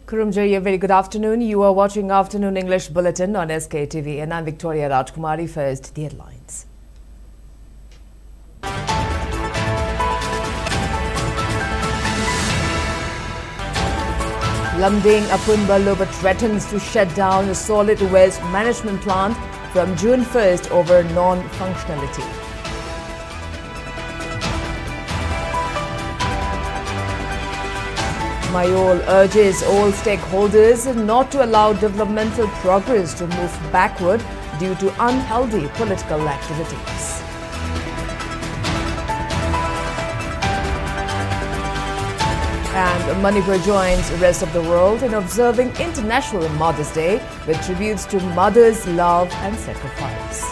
Kurumjay, a very good afternoon. You are watching Afternoon English Bulletin on SKTV and I'm Victoria Rajkumari. First, the headlines. Lumding Apunba threatens to shut down the solid waste management plant from June 1st over non-functionality. Mayol urges all stakeholders not to allow developmental progress to move backward due to unhealthy political activities. And Manipur joins the rest of the world in observing International Mother's Day with tributes to mothers' love and sacrifice.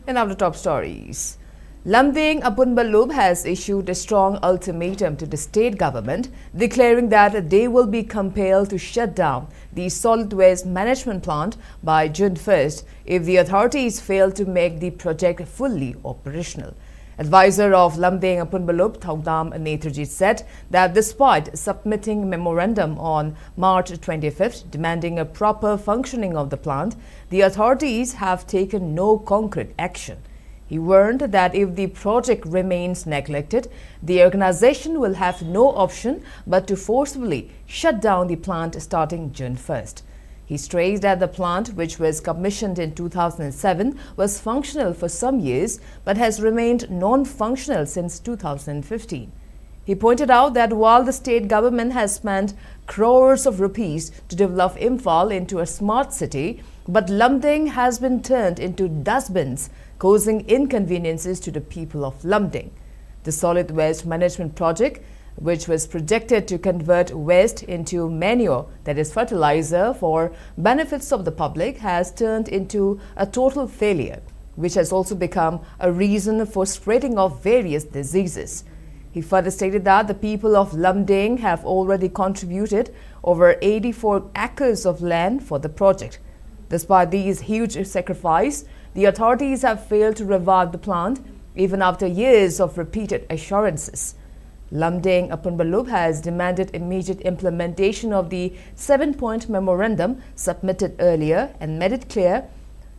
And now the top stories. Lumding Apunba has issued a strong ultimatum to the state government, declaring that they will be compelled to shut down the solid waste management plant by June 1st if the authorities fail to make the project fully operational. Advisor of Lumding Apunba Thongdam Netrajit said that despite submitting memorandum on March 25th demanding a proper functioning of the plant, the authorities have taken no concrete action. He warned that if the project remains neglected, the organization will have no option but to forcibly shut down the plant starting June 1st. He stressed that the plant, which was commissioned in 2007, was functional for some years but has remained non-functional since 2015. He pointed out that while the state government has spent crores of rupees to develop Imphal into a smart city, but Lumding has been turned into dustbins, causing inconveniences to the people of Lumding. The solid waste management project, which was projected to convert waste into manure, that is fertilizer, for benefits of the public, has turned into a total failure, which has also become a reason for spreading of various diseases. He further stated that the people of Lumding have already contributed over 84 acres of land for the project. Despite these huge sacrifices, the authorities have failed to revive the plant, even after years of repeated assurances. Lumding Apunba has demanded immediate implementation of the 7-point memorandum submitted earlier and made it clear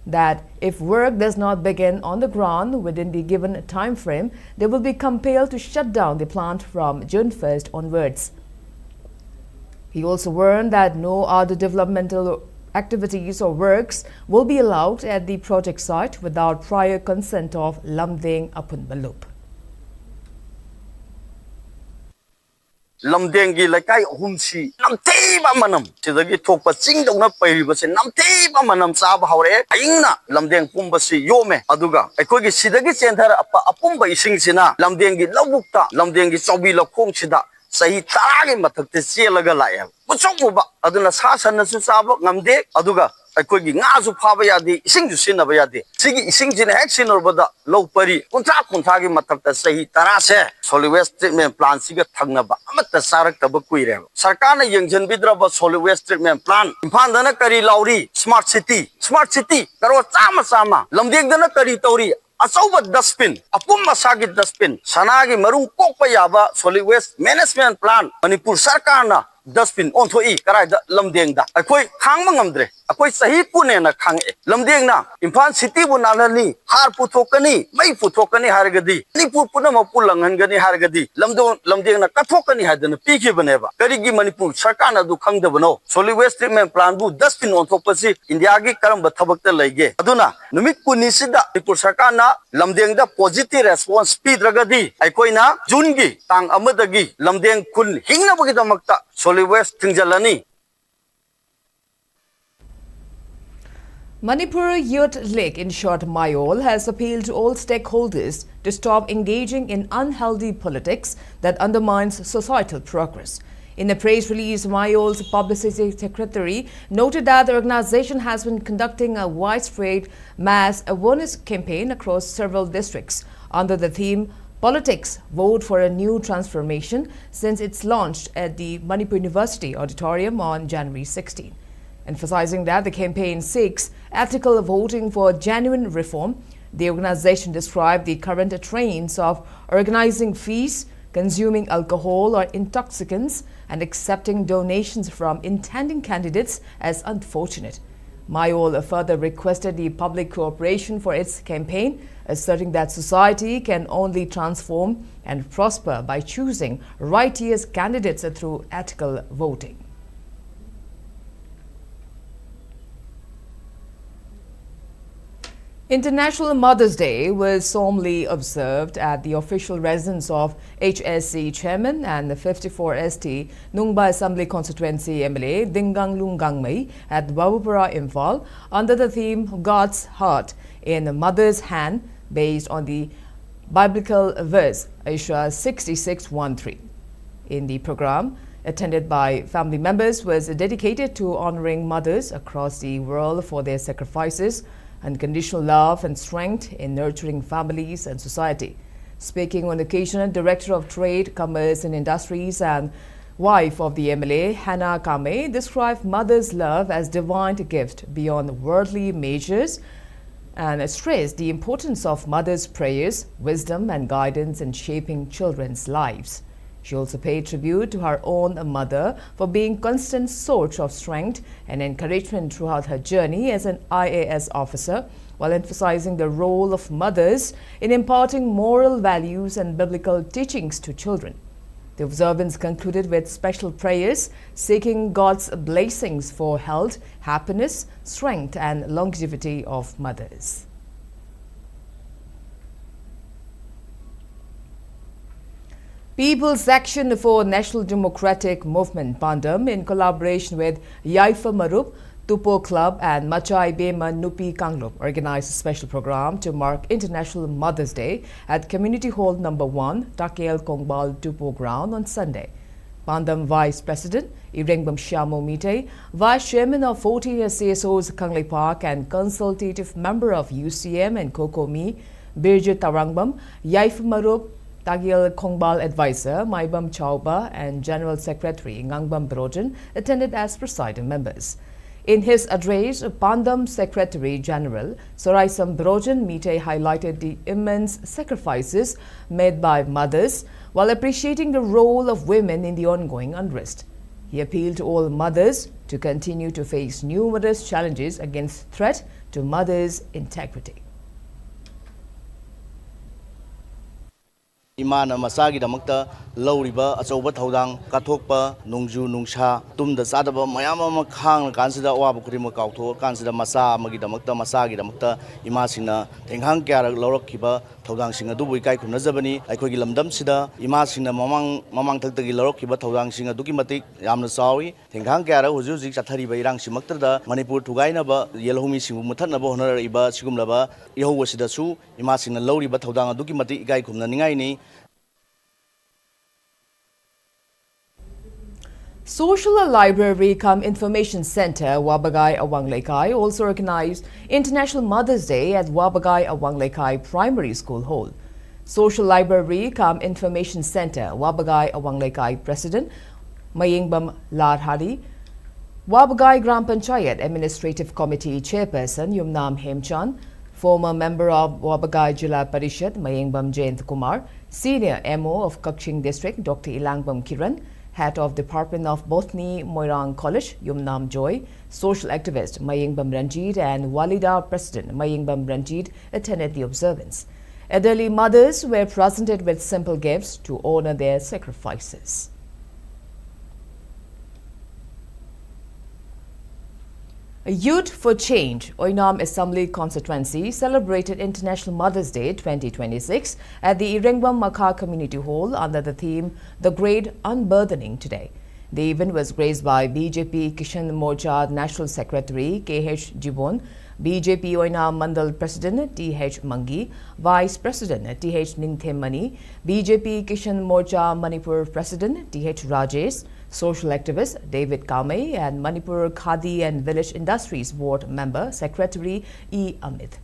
that if work does not begin on the ground within the given time frame, they will be compelled to shut down the plant from June 1st onwards. He also warned that no other developmental activities or works will be allowed at the project site without prior consent of Lumding Apunba. Lumding laikai humsi namteba manam sidagi thokpa chingdona pairibase namteba manam chaba haure aingna Lumding pumbasi yome aduga aikogi sidagi chenthar apumba isingsina Lumding gi lawukta Lumding gi chawbi lakhong sida sahi taragi mathakte chelaga lae puchokba aduna sasan su chaba ngamde aduga aikogi ngasu phaba yadi isingju sinaba yadi sigi isingjine hexinorbada lowpari kunta gi mathakta sahi tarase solid waste treatment plant siga thangnaba amata sarak taba kuire sarkar na yengjan bidraba solid waste treatment plant Imphal dana kari lauri smart city karo chama Lumding dana kari tauri Asauba dustbin, apum masagi dustbin, sanagi marung kokpa yaba solid waste management plan, Manipur sarkar na dustbin on thoi karai da Lumding da. Akoi khang mangamdre, akoi sahi pune na khang Lumding na Imphal city bu nalani har puthokani, mai puthokani hargadi, Manipur puna mapulangan gani hargadi, Lumding na kathokani hadana piki baneba. Karigi Manipur sarkar na du khang da bano. Solid waste treatment plan bu dustbin on thokpasi India gi karamba thabakta laige. Aduna numit kunisida Manipur sarkar na Lumding da positive response speed ragadi. Aikoi na June tang amadagi Lumding kun hingna bagi damakta solid waste tingjalani. Manipur Youth League, in short Mayol, has appealed to all stakeholders to stop engaging in unhealthy politics that undermines societal progress. In a press release, Mayol's publicity secretary noted that the organization has been conducting a widespread mass awareness campaign across several districts under the theme Politics, Vote for a New Transformation since its launch at the Manipur University Auditorium on January 16. Emphasizing that the campaign seeks ethical voting for genuine reform, the organization described the current trends of organizing feasts, consuming alcohol or intoxicants, and accepting donations from intending candidates as unfortunate. Mayol further requested the public cooperation for its campaign, asserting that society can only transform and prosper by choosing righteous candidates through ethical voting. International Mother's Day was solemnly observed at the official residence of HSC Chairman and the 54ST Nungba Assembly Constituency MLA Dingang Lunggangmei at Babupura, Imphal, under the theme God's Heart in a Mother's Hand, based on the biblical verse Isaiah 66:13. In the program, attended by family members, was dedicated to honoring mothers across the world for their sacrifices, unconditional love and strength in nurturing families and society. Speaking on occasion, Director of Trade, Commerce and Industries and wife of the MLA, Hannah Kame, described mother's love as divine gift beyond worldly measures and stressed the importance of mother's prayers, wisdom and guidance in shaping children's lives. She also paid tribute to her own mother for being constant source of strength and encouragement throughout her journey as an IAS officer, while emphasizing the role of mothers in imparting moral values and biblical teachings to children. The observance concluded with special prayers, seeking God's blessings for health, happiness, strength and longevity of mothers. People's Action for National Democratic Movement Pandam, in collaboration with Yaifa Marup, Tupo Club and Machai Bema Nupi Kanglup, organized a special program to mark International Mother's Day at Community Hall No. 1, Takel Kongbal Tupo Ground on Sunday. Pandam Vice President Irengbam Shamo Mite, Vice Chairman of 40 CSOs Kanglei Park and Consultative Member of UCM and Kokomi, Birjit Tarangbam, Yaifa Marup, Tagil Kongbal Advisor Maibam Chauba and General Secretary Ngangbam Brojan attended as presiding members. In his address, Pandam Secretary General Soraisam Brojan Mite highlighted the immense sacrifices made by mothers while appreciating the role of women in the ongoing unrest. He appealed to all mothers to continue to face numerous challenges against threat to mothers' integrity. Imana masagi damakta lauriba achauba thodang kathokpa nungju nungsa tumda sadaba mayam ama khang kansida awaba kurima kautho kansida masa amagi damakta masagi damakta imasina thenghang kya lorokkiba thodang sing adu bui kai khumna jabani aikhogi lamdam sida imasina mamang thakta gi lorokkiba thodang sing adu ki matik yamna sawi thenghang kya ra huju jik chathari bai rang simakta da Manipur thugaina ba yelhomi singu muthatna ba honar iba sigumlaba ihowa sida su imasina lauriba thodang adu ki matik gai khumna ningai ni. Social Library cum Information Center Wabagai Awanglekai also organized International Mother's Day at Wabagai Awanglekai Primary School Hall. Social Library cum Information Center Wabagai Awanglekai President Mayingbam Larhari, Wabagai Gram Panchayat Administrative Committee Chairperson Yumnam Hemchan, former member of Wabagai Jila Parishad Mayingbam Jayant Kumar, Senior MO of Kakching District Dr. Ilangbam Kiran, Head of Department of Botany Moirang College, Yumnam Joy, social activist Mayingbam Ranjit and Walida President Mayingbam Ranjit attended the observance. Elderly mothers were presented with simple gifts to honor their sacrifices. Youth for Change, Oinam Assembly Constituency celebrated International Mother's Day 2026 at the Irengbam Makha Community Hall under the theme The Great Unburdening today. The event was graced by BJP Kishan Morcha National Secretary KH Jibon, BJP Oinam Mandal President TH Mangi, Vice President TH Ningthemani, BJP Kishan Morcha Manipur President TH Rajesh, social activist David Kame and Manipur Khadi and Village Industries Board member Secretary E. Amit.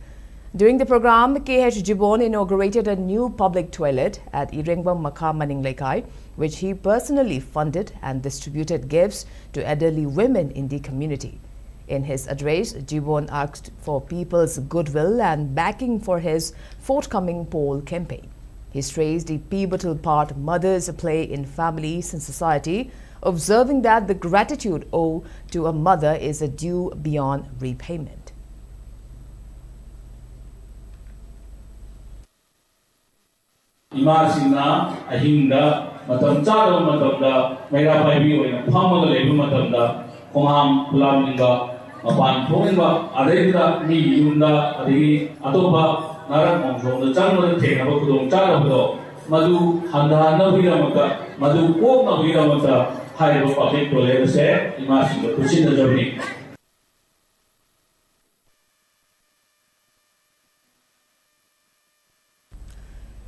During the program, KH Jibon inaugurated a new public toilet at Irengbam Makha Maninglekai, which he personally funded and distributed gifts to elderly women in the community. In his address, Jibon asked for people's goodwill and backing for his forthcoming poll campaign. He stressed the pivotal part mothers play in families and society, observing that the gratitude owed to a mother is a due beyond repayment. 이마신나 아힘다 마탐 짜도 마탐다 메가 바이비 오이나 파마가 레비 마탐다 공함 불람인가 반 통인가 아데이다 미 이운다 아데이 아토바 나랑 공성도 짱모는 대가고 그동 짜라고도 마두 한다나 위라마다 마두 꼭나 위라마다 하이로 파백 돌레르세 이마신도 부신의 점이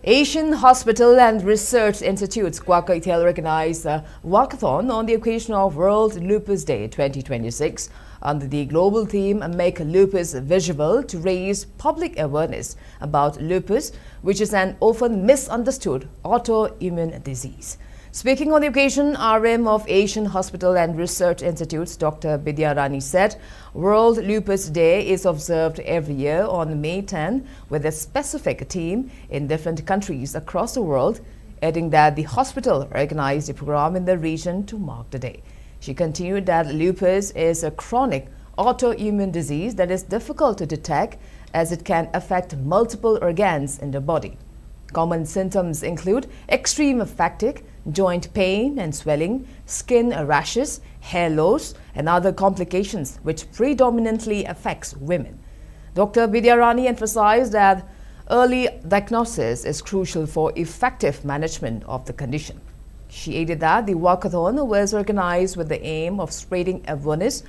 Asian Hospital and Research Institute's Sktv'S organized a walkathon on the occasion of World Lupus Day 2026 under the global theme Make Lupus Visible to raise public awareness about lupus, which is an often misunderstood autoimmune disease. Speaking on the occasion, RM of Asian Hospital and Research Institutes, Dr. Bidyarani said, World Lupus Day is observed every year on May 10 with a specific theme in different countries across the world, adding that the hospital organized a program in the region to mark the day. She continued that lupus is a chronic autoimmune disease that is difficult to detect as it can affect multiple organs in the body. Common symptoms include extreme fatigue, joint pain and swelling, skin rashes, hair loss, and other complications which predominantly affects women. Dr. Bidyarani emphasized that early diagnosis is crucial for effective management of the condition. She added that the walkathon was organized with the aim of spreading awareness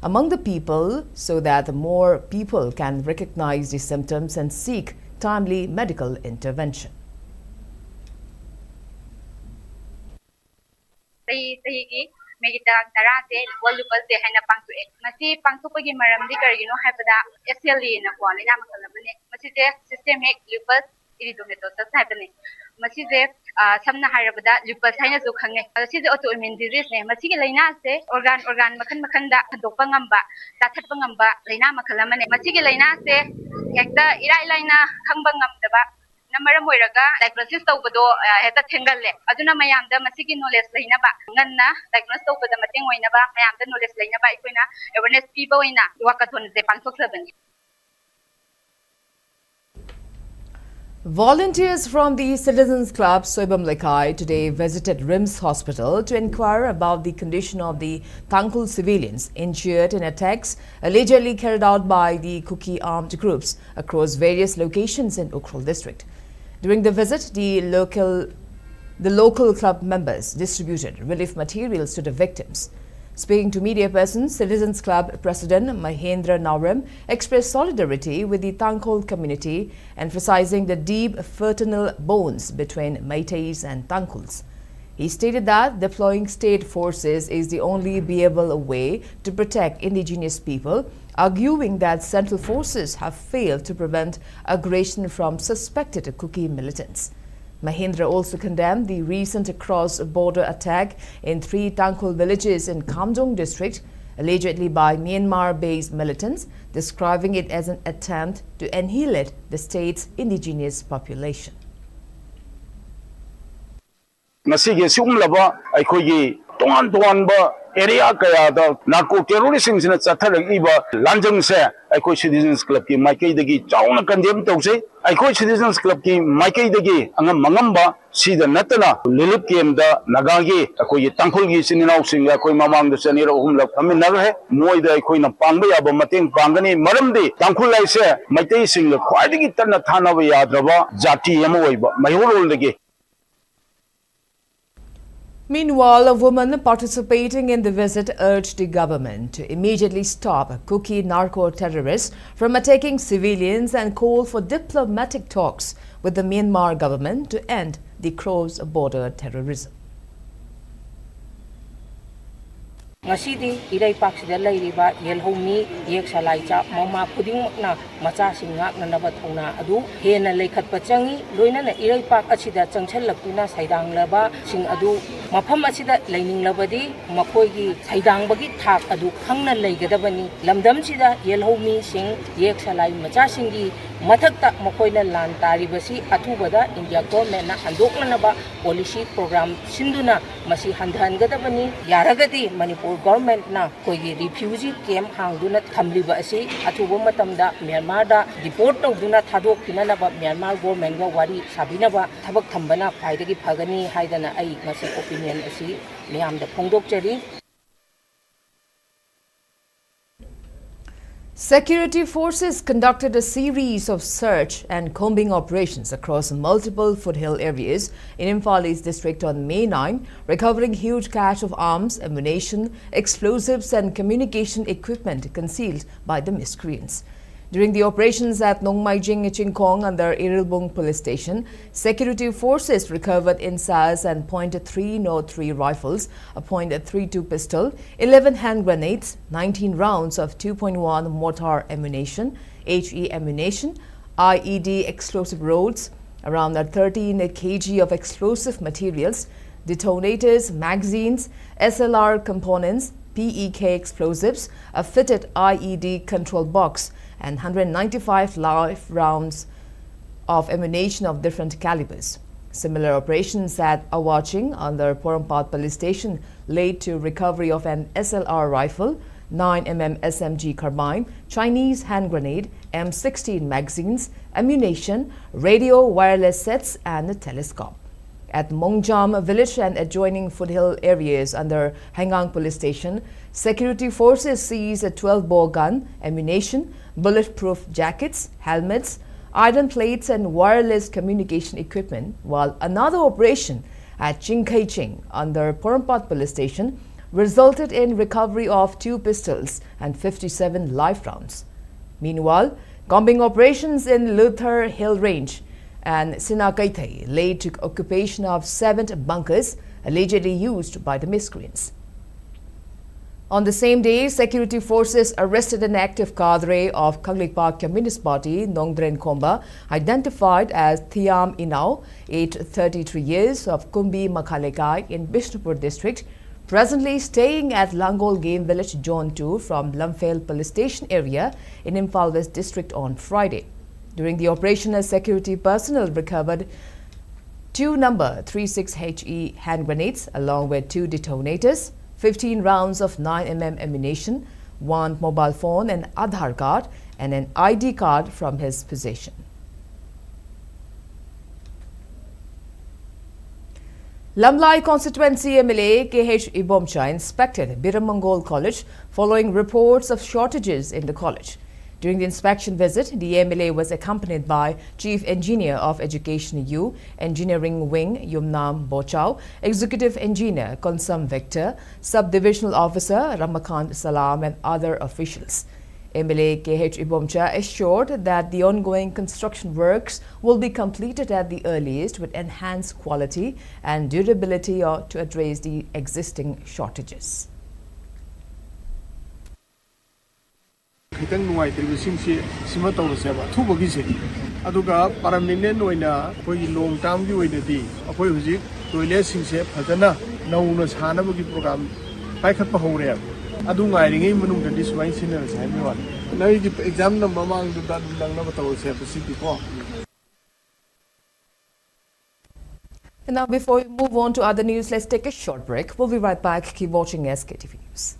among the people so that more people can recognize the symptoms and seek timely medical intervention. Megita Tarate, Lupus de Hana Pangtu, Masi Pangtuki Maramdika, Habada, SLE in a Kualina Makalabane, Maside, systemic lupus, iridomatosis happening. Maside, Samna Harabada, lupus Hina Zukange, Maside autoimmune disease name, Masiki Lina, organ, Makanda, Dopangamba, Tatapangamba, Lina Makalamane, Masiki Lina, Hector, Irailina, Kambangam, Namara Moiraga, diagnosis over the Heta Tengale, Aduna Mayam, the Masiki no less Lainaba, Nana, diagnosed over the Mating Wainaba, I am the no less Lainaba, Equina, awareness people in Wakaton, the Panto 7. Volunteers from the Citizens Club Soibam Lekai today visited RIMS Hospital to inquire about the condition of the Tangkhul civilians injured in attacks allegedly carried out by the Kuki armed groups across various locations in Ukhrul district. During the visit, the local club members distributed relief materials to the victims. Speaking to media persons, Citizens Club President Mahendra Nauram expressed solidarity with the Tangkhul community, emphasizing the deep fraternal bonds between Meiteis and Tangkhuls. He stated that deploying state forces is the only viable way to protect indigenous people, arguing that central forces have failed to prevent aggression from suspected Kuki militants. Mahendra also condemned the recent cross-border attack in 3 Tangkhul villages in Kamjong district, allegedly by Myanmar-based militants, describing it as an attempt to annihilate the state's indigenous population. area kaya da narco terrorism sina chathar iba lanjang se aikoi citizens club ki maikai dagi chauna condemn tawse aikoi citizens club ki maikai dagi angam mangamba sida natana lilip kem da nagagi akoi tangkhul gi sininau sing akoi mamang da sanira hum lak amin nar he moi da aikoi na pangba ya ba mateng pangani maramdi tangkhul lai se maitai sing la khwai dagi tanna thana ba yadraba jati yama oiba maihorol dagi. Meanwhile, a woman participating in the visit urged the government to immediately stop Kuki narco-terrorists from attacking civilians and called for diplomatic talks with the Myanmar government to end the cross-border terrorism. Ngasidi irai paksida lairiba yelhomi yek salai chap mama khudingmakna macha singak nanaba thona adu hena lekhat pachangi loina na irai pak achida changchal lakuna saidang laba sing adu mafam achida laining labadi makoi gi saidang bagi thak adu khangna leigadabani lamdam chida yelhomi sing yek salai macha singi mathakta makoina lan taribasi athubada India government na handoknanaba policy program sinduna masi handhangadabani yaragadi Manipur government na koigi refugee camp hangduna thamliba asi athuba matamda Myanmar da deport tawduna thadok pinanaba Myanmar government ga wari sabinaba thabak thambana phaidagi phagani haidana ai masi opinion asi miyamda phongdokchari. Security forces conducted a series of search and combing operations across multiple foothill areas in Imphal East district on May 9, recovering huge cache of arms, ammunition, explosives and communication equipment concealed by the miscreants. During the operations at Nongmaijing Chingkong under Irilbung police station, security forces recovered INSAS and .303 rifles, a .32 pistol, 11 hand grenades, 19 rounds of 2.1 mortar ammunition, HE ammunition, IED explosive rods, around 13 kg of explosive materials, detonators, magazines, SLR components, PEK explosives, a fitted IED control box, and 195 live rounds of ammunition of different calibers. Similar operations at Awaching under Porompat police station led to recovery of an SLR rifle, 9mm SMG carbine, Chinese hand grenade, M16 magazines, ammunition, radio wireless sets and a telescope. At Mongjam village and adjoining foothill areas under Hangang police station, security forces seized a 12-bore gun, ammunition, bulletproof jackets, helmets, iron plates and wireless communication equipment, while another operation at Chingkaiching under Porompat police station resulted in recovery of 2 pistols and 57 live rounds. Meanwhile, combing operations in Luther Hill Range and Sinakaitei led to occupation of 7 bunkers allegedly used by the miscreants. On the same day, security forces arrested an active cadre of Kanglikpa Communist Party, Nongdren Khomba, identified as Thiam Inau, aged 33 years, of Kumbi Makhalekai in Bishnupur district, presently staying at Langol Game Village Zone 2 from Lamphel police station area in Imphal West district on Friday. During the operation, security personnel recovered 2 number 36HE hand grenades along with 2 detonators, 15 rounds of 9mm ammunition, 1 mobile phone and Aadhaar card and an ID card from his possession. Lamlai constituency MLA KH Ibomcha inspected Biramangol College following reports of shortages in the college. During the inspection visit, the MLA was accompanied by Chief Engineer of Education U, Engineering Wing Yumnam Bochau, Executive Engineer Konsam Victor, Subdivisional Officer Ramakant Salam and other officials. MLA KH Ibomcha assured that the ongoing construction works will be completed at the earliest with enhanced quality and durability to address the existing shortages. Kitang nuwaitibisingsi sima tawraseba thubagise aduga permanent oina koi long term gi oinadi akoi hujik toilet singse phajana nauna sanabagi program paikhatpa hore adu ngairingai manung da smai sinal saimi wan nai gi exam number mang du dan langna batawse basiti ko. And now before we move on to other news, let's take a short break. We'll be right back. Keep watching SKTV News.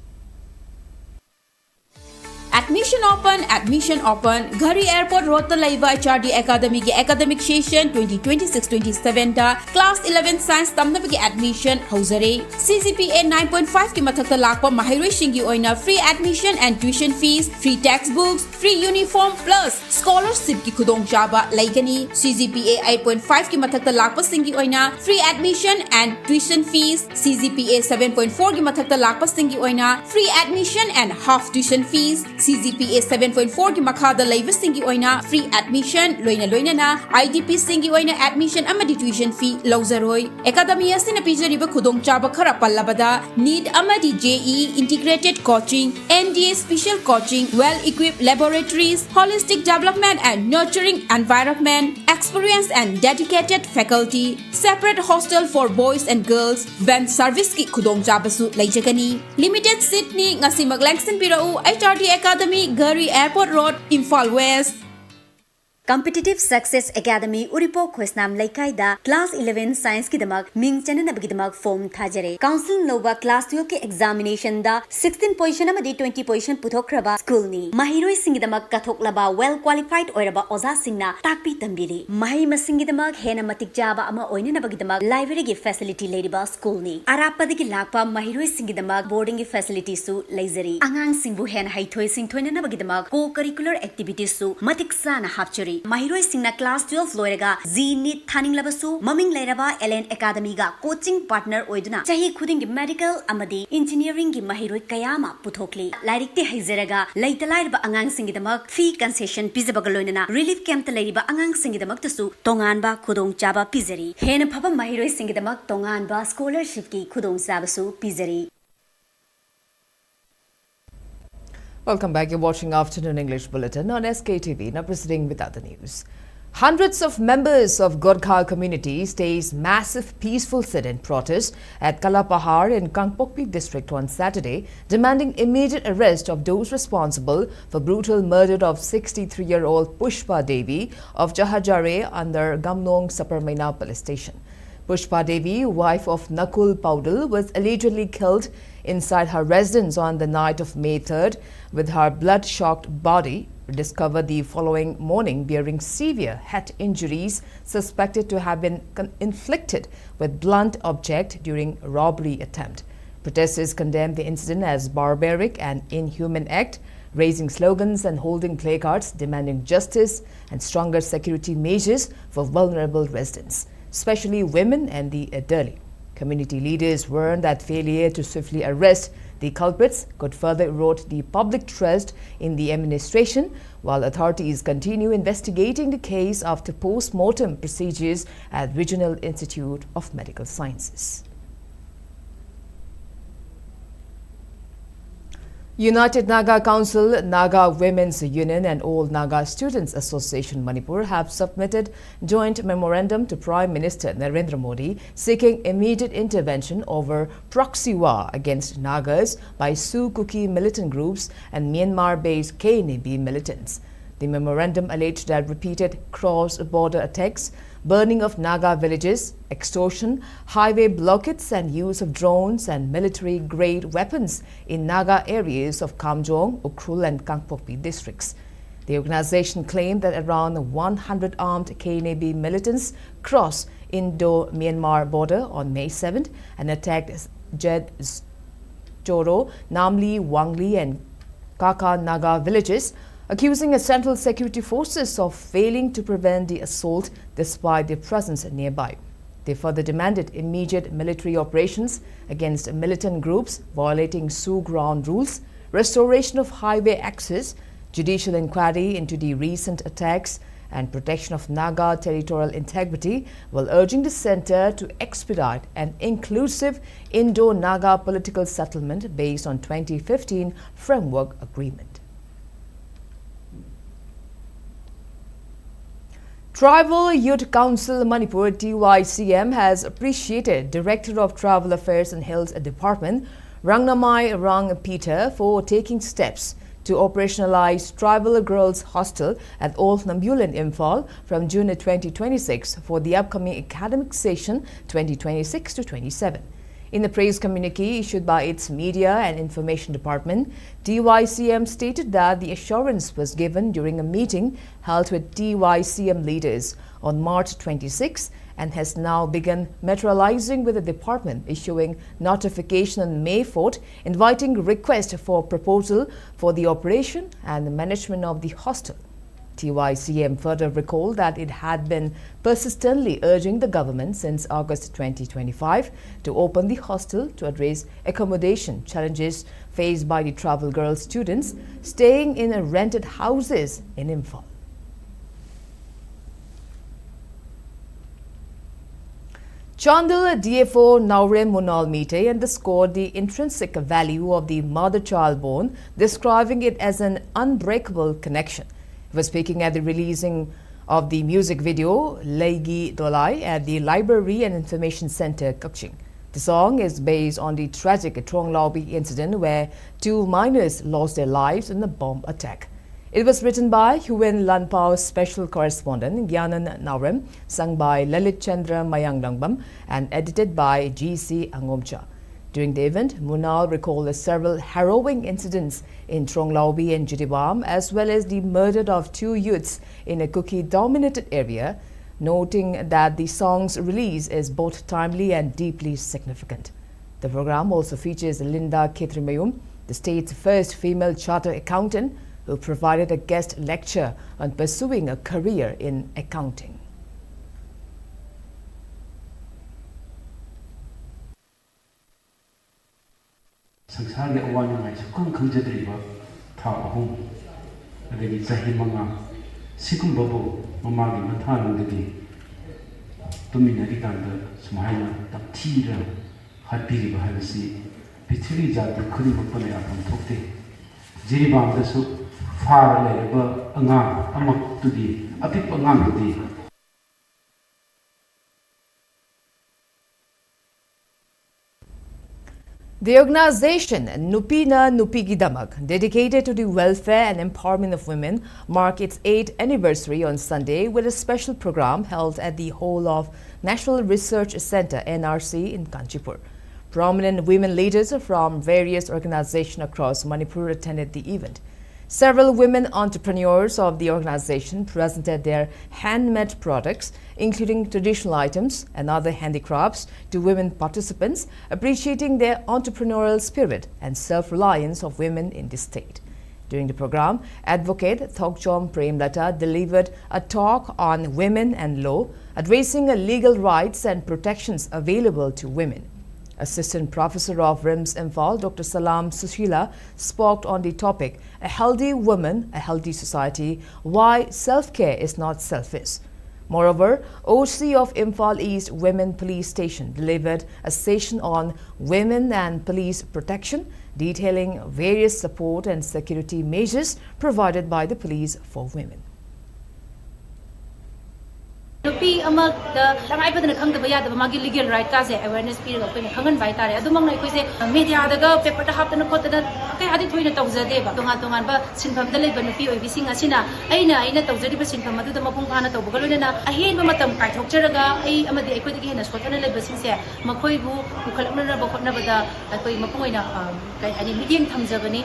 Admission open. Ghari Airport Rota Laiva HRD Academy ki academic session 2026-27 da class 11 science tamnabagi admission hauzare. CGPA 9.5 ki mathakta lakpa mahairoi shingi oina free admission and tuition fees, free textbooks, free uniform plus scholarship ki khudong chaba laigani. CGPA 8.5 ki mathakta lakpa singi oina free admission and tuition fees. CGPA 7.4 ki mathakta lakpa singi oina free admission and half tuition fees. CGPA 7.4 ki makhada laiva singi oina free admission loina na IDP singi oina admission amadi tuition fee lauzaroi academy asina pijariba khudong chaba khara pallabada need amadi JE integrated coaching NDA special coaching well equipped laboratories holistic development and nurturing environment experienced and dedicated faculty separate hostel for boys and girls van service ki khudong chabasu laijagani limited seat ni ngasi maglangston pirau HRD Academy Gari Airport Road Imphal West Competitive Success Academy Uripo Khosnam Laikaida Class 11 Science ki damak ming chananabagi damak form thajare Council Nova Class 12 ke examination da 16 position amadi 20 position puthokraba school ni mahiroi singi damak kathoklaba well qualified oiraba oza singna takpi tambiri mahi masingi damak hena matik jaba ama oina nabagi damak library gi facility lediba school ni arapadi ki lakpa mahiroi singi damak boarding gi facility su laizari angang singbu hen haithoi sing thoina nabagi damak co curricular activities su matik sana hapchari Mahiroi Singna Class 12 Loiraga Z NEET Thaning Labasu Maming Lairaba LN Academy ga coaching partner oiduna Chahi Khuding gi medical amadi engineering gi mahiroi kayama puthokli Lairik te haizeraga Laitalairba Angang Singidamak fee concession pizabaga loinana relief camp ta lairiba Angang Singidamak tasu Tonganba Khudong Chaba pizari Hena phaba mahiroi Singidamak Tonganba scholarship ki Khudong Chabasu pizari Welcome back. You're watching Afternoon English Bulletin on SKTV. Now proceeding with other news. Hundreds of members of Gorkha community staged massive peaceful sit-in protest at Kalapahar in Kangpokpi district on Saturday, demanding immediate arrest of those responsible for brutal murder of 63-year-old Pushpa Devi of Jahajare under Gamnong Saparmaina police station. Pushpa Devi, wife of Nakul Paudal, was allegedly killed inside her residence on the night of May 3rd, with her blood-shocked body discovered the following morning bearing severe head injuries suspected to have been inflicted with blunt object during robbery attempt. Protesters condemned the incident as barbaric and inhuman act, raising slogans and holding placards demanding justice and stronger security measures for vulnerable residents, especially women and the elderly. Community leaders warned that failure to swiftly arrest the culprits could further erode the public trust in the administration, while authorities continue investigating the case after post-mortem procedures at Regional Institute of Medical Sciences. United Naga Council, Naga Women's Union and All Naga Students Association Manipur have submitted joint memorandum to Prime Minister Narendra Modi seeking immediate intervention over proxy war against Nagas by Sioux Kuki militant groups and Myanmar-based KNB militants. The memorandum alleged that repeated cross-border attacks, burning of Naga villages, extortion, highway blockades and use of drones and military-grade weapons in Naga areas of Kamjong, Ukhrul and Kangpokpi districts. The organization claimed that around 100 armed KNB militants crossed Indo-Myanmar border on May 7th and attacked Jed Choro, Namli, Wangli and Kaka Naga villages, accusing Central Security Forces of failing to prevent the assault despite their presence nearby. They further demanded immediate military operations against militant groups violating Sioux ground rules, restoration of highway access, judicial inquiry into the recent attacks, and protection of Naga territorial integrity, while urging the centre to expedite an inclusive Indo-Naga political settlement based on 2015 Framework Agreement. Tribal Youth Council Manipur TYCM has appreciated Director of Tribal Affairs and Health Department Rangnamai Rang Peter for taking steps to operationalize Tribal Girls Hostel at Old Nambulan Imphal from June 2026 for the upcoming academic session 2026-27. In a praise communique issued by its Media and Information Department, TYCM stated that the assurance was given during a meeting held with TYCM leaders on March 26 and has now begun materializing, with the department issuing notification on May 4th inviting request for proposal for the operation and the management of the hostel. TYCM further recalled that it had been persistently urging the government since August 2025 to open the hostel to address accommodation challenges faced by the travel girl students staying in rented houses in Imphal. Chandal DFO Naurem Munal Mite underscored the intrinsic value of the mother-child bond, describing it as an unbreakable connection. He was speaking at the releasing of the music video Laigi Dolai at the Library and Information Center, Kukching. The song is based on the tragic Tronglaubi incident where 2 minors lost their lives in a bomb attack. It was written by Huyen Lanpao's special correspondent Gyanan Naurem, sung by Lalit Chandra Mayanglangbam, and edited by G.C. Angomcha. During the event, Munal recalled several harrowing incidents in Tronglaubi and Jiribam, as well as the murder of 2 youths in a Kuki-dominated area, noting that the song's release is both timely and deeply significant. The program also features Linda Ketrimayum, the state's first female chartered accountant, who provided a guest lecture on pursuing a career in accounting. संसार के अवान में सबकं खंजद्रीबा था अहम अदगी चाहि मंगा सिकुम बबो ममागी मथानंदगी तुमिनरी कांद सुमायना तपथीरा हापीरिबा हाबसी पृथ्वी जाति खुदिमकपने आफम थोकते जिरिबामदसु फार लेबा अंगा अमक्तुदी अपिप अंगांगुदी The organization Nupina Nupigidamak, dedicated to the welfare and empowerment of women, marked its 8th anniversary on Sunday with a special program held at the Hall of National Research Center (NRC) in Kanchipur. Prominent women leaders from various organizations across Manipur attended the event. Several women entrepreneurs of the organization presented their handmade products, including traditional items and other handicrafts, to women participants, appreciating their entrepreneurial spirit and self-reliance of women in the state. During the program, Advocate Thokchom Premlata delivered a talk on women and law, addressing legal rights and protections available to women. Assistant Professor of RIMS Imphal, Dr. Salam Sushila, spoke on the topic, A Healthy Woman, a Healthy Society, Why Self-Care is Not Selfish. Moreover, OC of Imphal East Women Police Station delivered a session on women and police protection, detailing various support and security measures provided by the police for women. Nupi amak the langai padana khangdaba yadaba magi legal right ka se awareness period ko khangan bai tare adumang nai ko se media daga paper ta haptana khotana kai adi thoina tawjade ba tonga tongan ba sinpham da leiba nupi oi bising asina aina tawjadi ba sinpham adu da mapung phana tawba galona ahen ba matam kai thokcharaga ai amadi ai ko digi hena sotana leiba sing se makoi bu mukhalakna ba khotna ba da koi mapung oina kai ani meeting thamjabani.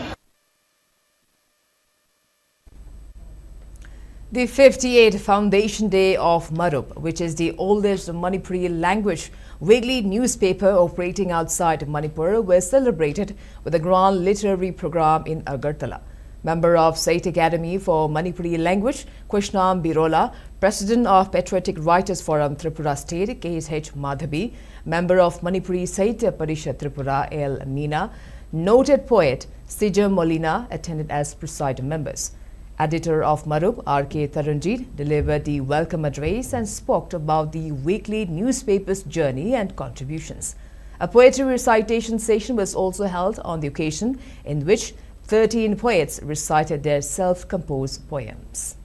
The 58th Foundation Day of Marup, which is the oldest Manipuri language weekly newspaper operating outside Manipur, was celebrated with a grand literary program in Agartala. Member of Sahitya Academy for Manipuri Language, Krishnam Birola, President of Patriotic Writers Forum Tripura State, KSH Madhabi, Member of Manipuri Sahitya Parishad Tripura, L. Meena, noted poet Sijam Molina attended as presiding members. Editor of Marup, R.K. Taranjit, delivered the welcome address and spoke about the weekly newspaper's journey and contributions. A poetry recitation session was also held on the occasion, in which 13 poets recited their self-composed poems.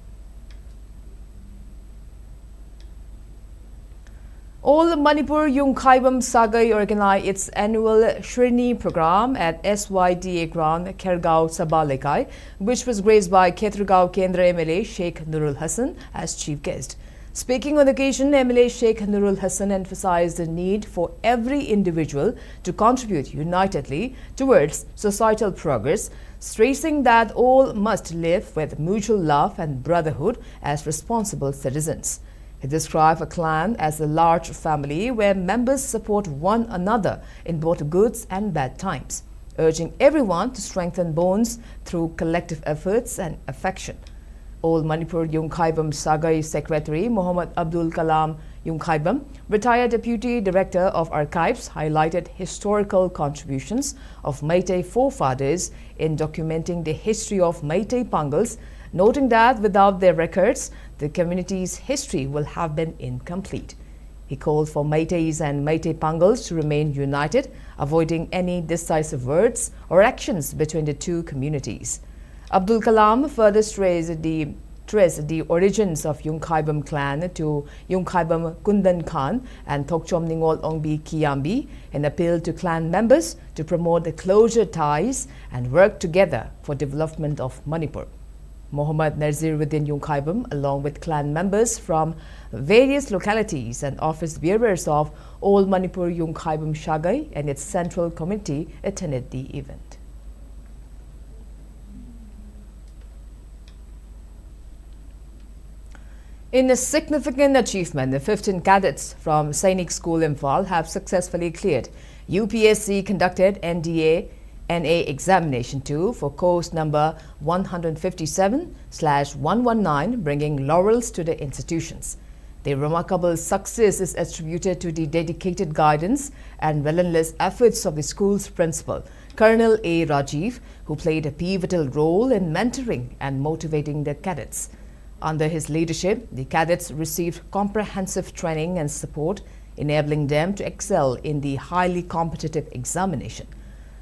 All Manipur Yungkhaibam Sagai organized its annual Shrini program at SYDA ground Khergaon Sabalekai, which was graced by Khetragaon Kendra MLA Sheikh Nurul Hassan as chief guest. Speaking on the occasion, MLA Sheikh Nurul Hassan emphasized the need for every individual to contribute unitedly towards societal progress, stressing that all must live with mutual love and brotherhood as responsible citizens. He described a clan as a large family where members support one another in both good and bad times, urging everyone to strengthen bonds through collective efforts and affection. All Manipur Yungkhaibam Sagai Secretary Muhammad Abdul Kalam Yungkhaibam, retired Deputy Director of Archives, highlighted historical contributions of Meitei forefathers in documenting the history of Meitei Pangals, noting that without their records, the community's history will have been incomplete. He called for Meiteis and Meitei Pangals to remain united, avoiding any decisive words or actions between the two communities. Abdul Kalam further stressed the origins of Yungkhaibam clan to Yungkhaibam Kundan Khan and Thokchom Ningol Ongbi Kiyambi and appealed to clan members to promote the closer ties and work together for development of Manipur. Mohammad Naziruddin Yungkhaibam, along with clan members from various localities and office bearers of All Manipur Yungkhaibam Shagai and its central committee, attended the event. In a significant achievement, the 15 cadets from Sainik School Imphal have successfully cleared UPSC conducted NA examination 2 for course number 157/119, bringing laurels to the institutions. The remarkable success is attributed to the dedicated guidance and relentless efforts of the school's principal, Colonel A. Rajiv, who played a pivotal role in mentoring and motivating the cadets. Under his leadership, the cadets received comprehensive training and support, enabling them to excel in the highly competitive examination.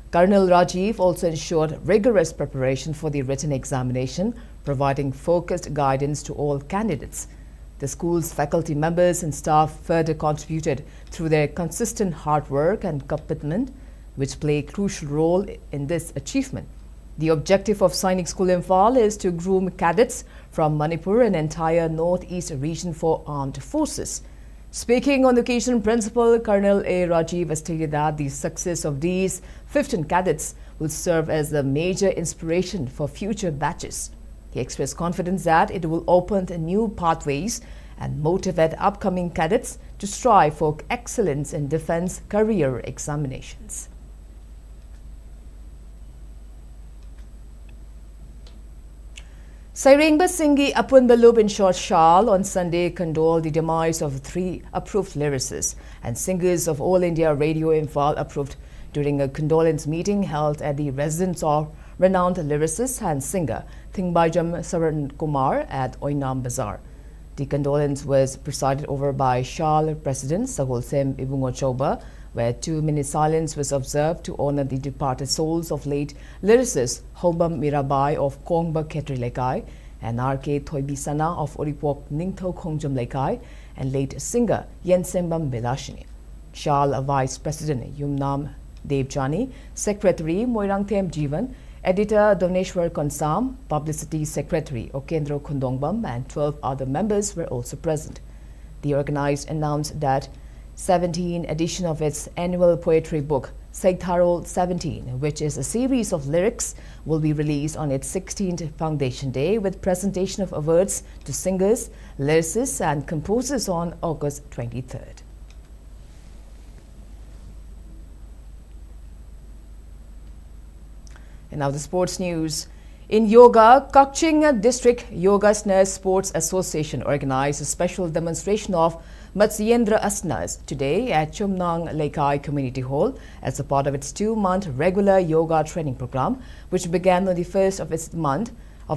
Colonel Rajiv also ensured rigorous preparation for the written examination, providing focused guidance to all candidates. The school's faculty members and staff further contributed through their consistent hard work and commitment, which play a crucial role in this achievement. The objective of Sainik School Imphal is to groom cadets from Manipur and entire northeast region for armed forces. Speaking on the occasion, Principal Colonel A. Rajiv stated that the success of these 15 cadets will serve as a major inspiration for future batches. He expressed confidence that it will open new pathways and motivate upcoming cadets to strive for excellence in defense career examinations. Sairengba Singhi Apunba Lub in short Shal on Sunday condoled the demise of 3 approved lyricists and singers of All India Radio Imphal approved during a condolence meeting held at the residence of renowned lyricist and singer Thingbajam Saran Kumar at Oinam Bazaar. The condolence was presided over by Shal President Sagolsem Ibungo Choba, where 2-minute silence was observed to honor the departed souls of late lyricist Hobam Mirabai of Kongba Ketri Lekai and R.K. Thoibisana of Oripok Ningtho Khongjam Lekai and late singer Yensembam Belashini. Shal Vice President Yumnam Devjani, Secretary Moirangthem Jivan, Editor Doneshwar Konsam, Publicity Secretary Okendro Kundongbam and 12 other members were also present. The organized announced that 17th edition of its annual poetry book, Seigtharol 17, which is a series of lyrics, will be released on its 16th Foundation Day with presentation of awards to singers, lyricists and composers on August 23rd. And now the sports news. In yoga, Kakching District Yogasnas Sports Association organized a special demonstration of Matsyendra Asanas today at Chumnang Lekai Community Hall as a part of its 2-month regular yoga training program, which began on the 1st of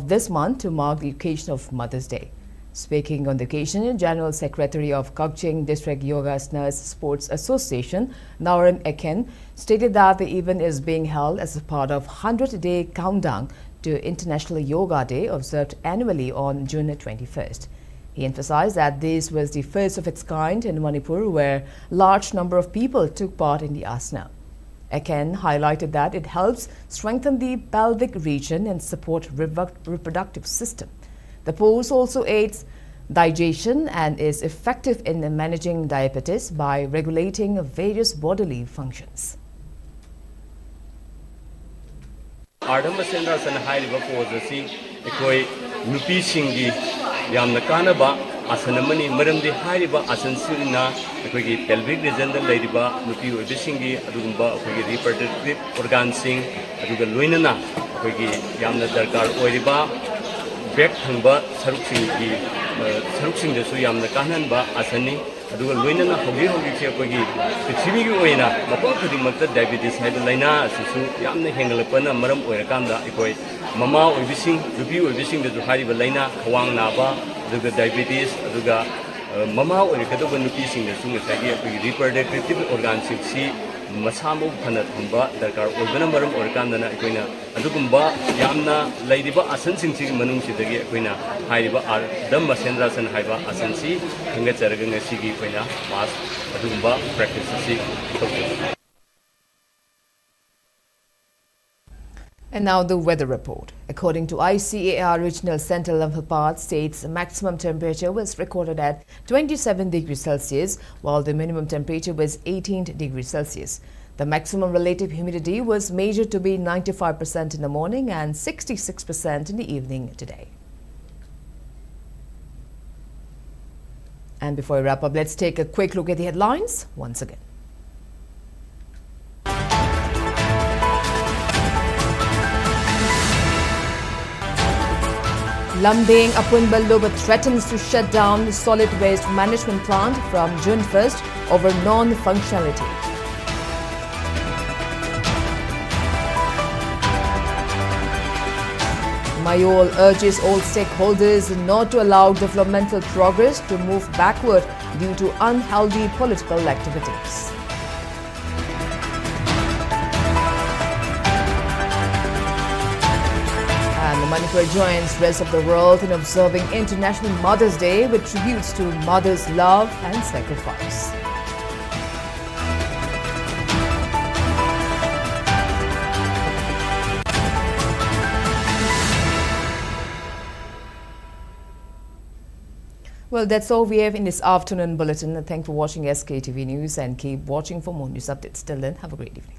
this month to mark the occasion of Mother's Day. Speaking on the occasion, General Secretary of Kakching District Yogasnas Sports Association, Naran Eken, stated that the event is being held as a part of 100-day countdown to International Yoga Day observed annually on June 21st. He emphasized that this was the first of its kind in Manipur, where a large number of people took part in the asana. Eken highlighted that it helps strengthen the pelvic region and support reproductive system. The pose also aids digestion and is effective in managing diabetes by regulating various bodily functions. Ardhamasendra San Hairiba Posasi, Ekoi Nupi Singi, Yamna Kanaba, Asanamani, Maramdi Hairiba, Asansirina, Ekoi pelvic region, the Ladiba, Nupi Ubisingi, Adumba, Ekoi reproductive organ sing, Aduga Luinana, Ekoi Yamna Darkar Oiriba, break ꯐꯪꯕ ꯁꯔꯨꯛꯁꯤꯡꯗꯁꯨ ꯌꯥꯝꯅ ꯀꯥꯟꯅꯍꯟꯕ ꯑꯁꯟꯅꯤ ꯑꯗꯨꯒ ꯂꯣꯏꯅꯅ ꯍꯧꯖꯤꯛꯁꯦ ꯑꯩꯈꯣꯏꯒꯤ ꯄ꯭ꯔꯤꯊꯤꯕꯤꯒꯤ ꯑꯣꯏꯅ ꯃꯐꯝ ꯈꯨꯗꯤꯡꯃꯛꯇ ꯗꯥꯏꯕꯦꯇꯤꯁ ꯍꯥꯏꯕ ꯂꯥꯏꯅꯥ ꯑꯁꯤꯁꯨ ꯌꯥꯝꯅ ꯍꯦꯟꯒꯠꯂꯛꯄꯅ ꯃꯔꯝ ꯑꯣꯏꯔꯀꯥꯟꯗ ꯑꯩꯈꯣꯏ ꯃꯃꯥ ꯑꯣꯏꯕꯤꯁꯤꯡ ꯅꯨꯄꯤ ꯑꯣꯏꯕꯤꯁꯤꯡꯗꯁꯨ ꯍꯥꯏꯔꯤꯕ ꯂꯥꯏꯅꯥ ꯈ꯭ꯋꯥꯡ ꯅꯥꯕ ꯑꯗꯨꯒ ꯗꯥꯏꯕꯦꯇꯤꯁ ꯑꯗꯨꯒ ꯃꯃꯥ ꯑꯣꯏꯔꯛꯀꯗꯧꯕ ꯅꯨꯄꯤꯁꯤꯡꯗꯁꯨ ꯉꯁꯥꯏꯒꯤ ꯑꯩꯈꯣꯏꯒꯤ ꯔꯤꯄ꯭ꯔꯗꯛꯇꯤꯚ ꯑꯣꯔꯒꯥꯟꯁꯤꯡꯁꯤ ꯃꯁꯥ ꯃꯎ ꯐꯅ ꯊꯝꯕ ꯗꯔꯀꯥꯔ ꯑꯣꯏꯕꯅ ꯃꯔꯝ ꯑꯣꯏꯔꯀꯥꯟꯗꯅ ꯑꯩꯈꯣꯏꯅ ꯑꯗꯨꯒꯨꯝꯕ ꯌꯥꯝꯅ ꯂꯩꯔꯤꯕ ꯑꯁꯟꯁꯤꯡꯁꯤꯒꯤ ꯃꯅꯨꯡꯁꯤꯗꯒꯤ ꯑꯩꯈꯣꯏꯅ ꯍꯥꯏꯔꯤꯕ ꯑꯥꯔꯙ ꯃꯁꯦꯟꯗ꯭ꯔꯥꯁꯟ ꯍꯥꯏꯕ ꯑꯁꯟꯁꯤ ꯈꯟꯒꯠꯆꯔꯒ ꯉꯁꯤꯒꯤ ꯑꯩꯈꯣꯏꯅ ꯃꯥꯁ ꯑꯗꯨꯒꯨꯝꯕ ꯄ꯭ꯔꯦꯛꯇꯤꯁ ꯑꯁꯤ ꯇꯧꯖꯩ. And now the weather report. According to ICAR Regional Center Imphal states maximum temperature was recorded at 27 degrees Celsius while the minimum temperature was 18 degrees Celsius. The maximum relative humidity was measured to be 95% in the morning and 66% in the evening today. And before we wrap up, let's take a quick look at the headlines once again. Lambing Apunballuba threatens to shut down the solid waste management plant from June 1st over non-functionality. Mayol urges all stakeholders not to allow developmental progress to move backward due to unhealthy political activities. Manipur joins rest of the world in observing International Mother's Day with tributes to mothers' love and sacrifice. Well, that's all we have in this afternoon bulletin. Thanks for watching SKTV News and keep watching for more news updates. Till then, have a great evening.